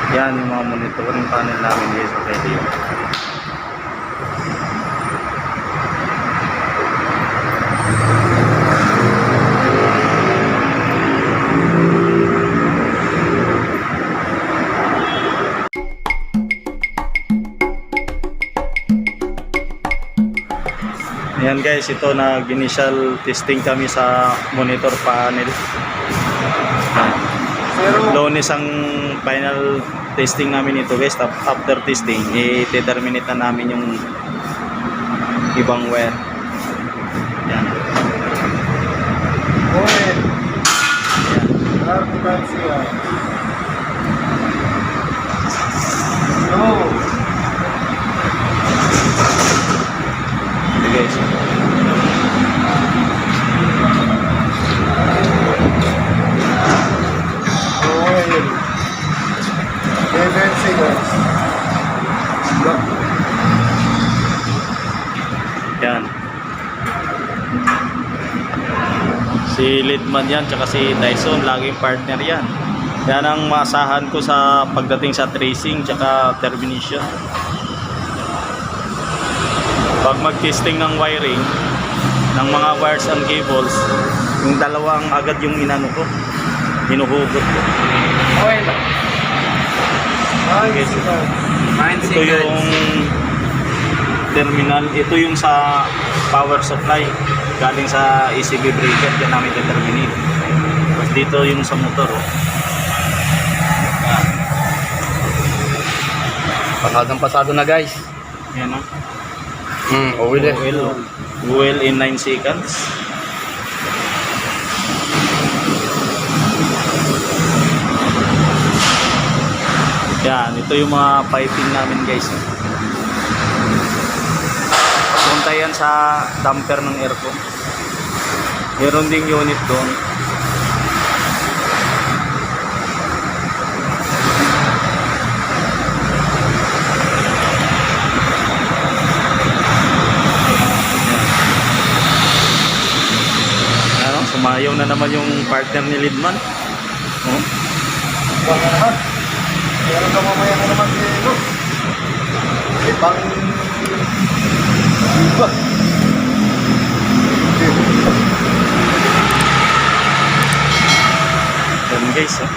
Yan yung mga monitoring panel namin guys sa LTO. Ayan guys, ito nag-initial testing kami sa monitor panel. Lunes ang final testing namin ito guys. After testing, i-determinate na namin yung ibang wire. Ayan. Guys. Yan. Si Lidman yan, tsaka si Tyson, laging partner yan. Yan ang maasahan ko sa pagdating sa tracing tsaka termination. Pag mag-testing ng wiring ng mga wires and cables, yung dalawang agad yung inano ko, hinuhugot ko. Okay ba? Okay, so, ito yung terminal, ito yung sa power supply galing sa ECB breaker, yan namin determinate. Tapos dito yung sa motor, oh. Pasadang pasado na guys. Yan, oh. Oil in 9 seconds. Yan, ito yung mga piping namin guys. Punta yan sa damper ng aircon. Meron ding unit doon. Sumayaw na naman yung partner ni Lidman. Oh. Wala naman. Kaya lang kamamaya na naman dito. Ibang iba. Yan guys, oh.